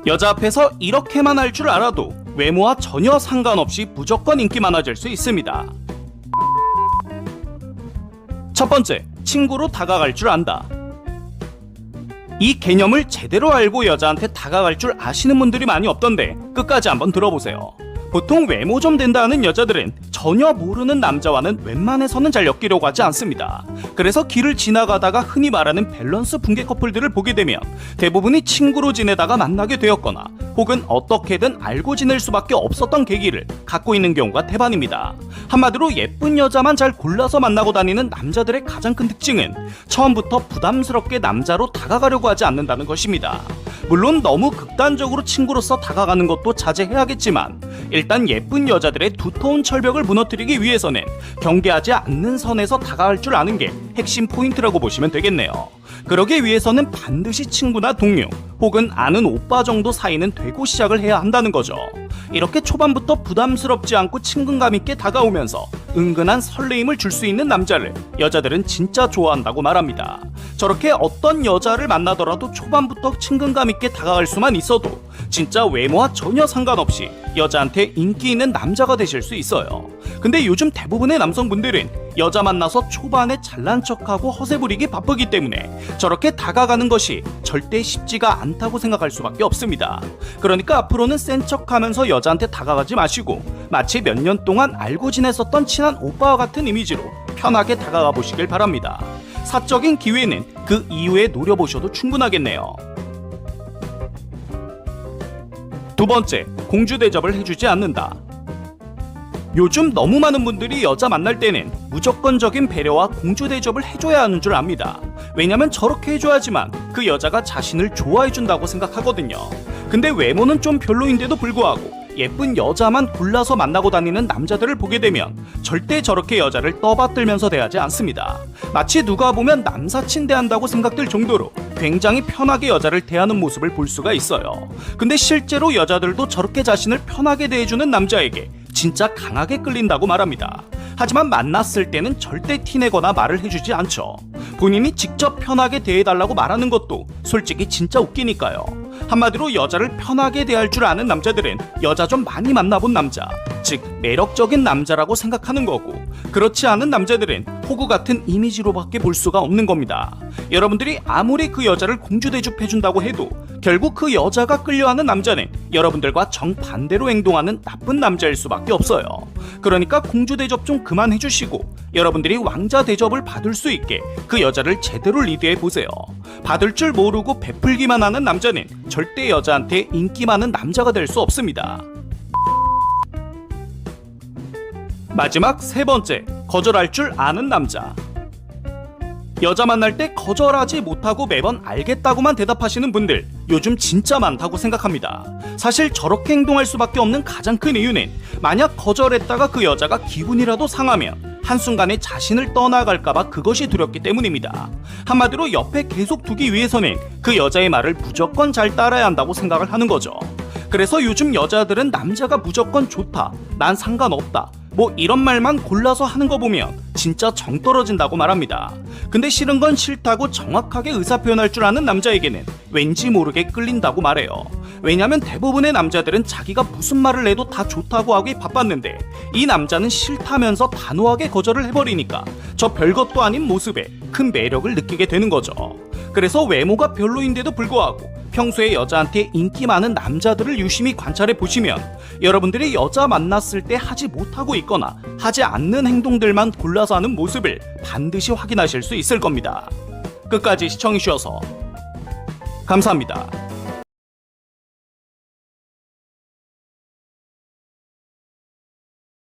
여자 앞에서 이렇게만 할 줄 알아도 외모와 전혀 상관없이 무조건 인기 많아질 수 있습니다. 첫 번째, 친구로 다가갈 줄 안다. 이 개념을 제대로 알고 여자한테 다가갈 줄 아시는 분들이 많이 없던데 끝까지 한번 들어보세요. 보통 외모 좀 된다 하는 여자들은 전혀 모르는 남자와는 웬만해서는 잘 엮이려고 하지 않습니다. 그래서 길을 지나가다가 흔히 말하는 밸런스 붕괴 커플들을 보게 되면 대부분이 친구로 지내다가 만나게 되었거나 혹은 어떻게든 알고 지낼 수밖에 없었던 계기를 갖고 있는 경우가 대반입니다. 한마디로 예쁜 여자만 잘 골라서 만나고 다니는 남자들의 가장 큰 특징은 처음부터 부담스럽게 남자로 다가가려고 하지 않는다는 것입니다. 물론 너무 극단적으로 친구로서 다가가는 것도 자제해야겠지만 일단 예쁜 여자들의 두터운 철벽을 무너뜨리기 위해서는 경계하지 않는 선에서 다가갈 줄 아는 게 핵심 포인트라고 보시면 되겠네요. 그러기 위해서는 반드시 친구나 동료 혹은 아는 오빠 정도 사이는 되고 시작을 해야 한다는 거죠. 이렇게 초반부터 부담스럽지 않고 친근감 있게 다가오면서 은근한 설레임을 줄 수 있는 남자를 여자들은 진짜 좋아한다고 말합니다. 저렇게 어떤 여자를 만나더라도 초반부터 친근감 있게 다가갈 수만 있어도 진짜 외모와 전혀 상관없이 여자한테 인기 있는 남자가 되실 수 있어요. 근데 요즘 대부분의 남성분들은 여자 만나서 초반에 잘난 척하고 허세 부리기 바쁘기 때문에 저렇게 다가가는 것이 절대 쉽지가 않다고 생각할 수밖에 없습니다. 그러니까 앞으로는 센 척하면서 여자한테 다가가지 마시고 마치 몇 년 동안 알고 지냈었던 친한 오빠와 같은 이미지로 편하게 다가가 보시길 바랍니다. 사적인 기회는 그 이후에 노려보셔도 충분하겠네요. 두 번째, 공주 대접을 해주지 않는다. 요즘 너무 많은 분들이 여자 만날 때는 무조건적인 배려와 공주 대접을 해줘야 하는 줄 압니다. 왜냐면 저렇게 해줘야지만 그 여자가 자신을 좋아해준다고 생각하거든요. 근데 외모는 좀 별로인데도 불구하고 예쁜 여자만 골라서 만나고 다니는 남자들을 보게 되면 절대 저렇게 여자를 떠받들면서 대하지 않습니다. 마치 누가 보면 남사친 대한다고 생각될 정도로 굉장히 편하게 여자를 대하는 모습을 볼 수가 있어요. 근데 실제로 여자들도 저렇게 자신을 편하게 대해주는 남자에게 진짜 강하게 끌린다고 말합니다. 하지만 만났을 때는 절대 티내거나 말을 해주지 않죠. 본인이 직접 편하게 대해달라고 말하는 것도 솔직히 진짜 웃기니까요. 한마디로 여자를 편하게 대할 줄 아는 남자들은 여자 좀 많이 만나본 남자, 즉 매력적인 남자라고 생각하는 거고, 그렇지 않은 남자들은 호구 같은 이미지로밖에 볼 수가 없는 겁니다. 여러분들이 아무리 그 여자를 공주 대접해준다고 해도 결국 그 여자가 끌려하는 남자는 여러분들과 정반대로 행동하는 나쁜 남자일 수밖에 없어요. 그러니까 공주 대접 좀 그만해주시고 여러분들이 왕자 대접을 받을 수 있게 그 여자를 제대로 리드해보세요. 받을 줄 모르고 베풀기만 하는 남자는 절대 여자한테 인기 많은 남자가 될 수 없습니다. 마지막 세 번째, 거절할 줄 아는 남자. 여자 만날 때 거절하지 못하고 매번 알겠다고만 대답하시는 분들 요즘 진짜 많다고 생각합니다. 사실 저렇게 행동할 수밖에 없는 가장 큰 이유는 만약 거절했다가 그 여자가 기분이라도 상하면 한순간에 자신을 떠나갈까봐 그것이 두렵기 때문입니다. 한마디로 옆에 계속 두기 위해서는 그 여자의 말을 무조건 잘 따라야 한다고 생각을 하는 거죠. 그래서 요즘 여자들은 남자가 무조건 좋다, 난 상관없다, 뭐 이런 말만 골라서 하는 거 보면 진짜 정 떨어진다고 말합니다. 근데 싫은 건 싫다고 정확하게 의사표현할 줄 아는 남자에게는 왠지 모르게 끌린다고 말해요. 왜냐면 대부분의 남자들은 자기가 무슨 말을 해도 다 좋다고 하기 바빴는데 이 남자는 싫다면서 단호하게 거절을 해버리니까 저 별것도 아닌 모습에 큰 매력을 느끼게 되는 거죠. 그래서 외모가 별로인데도 불구하고 평소에 여자한테 인기 많은 남자들을 유심히 관찰해 보시면 여러분들이 여자 만났을 때 하지 못하고 있거나 하지 않는 행동들만 골라서 하는 모습을 반드시 확인하실 수 있을 겁니다. 끝까지 시청해주셔서 감사합니다.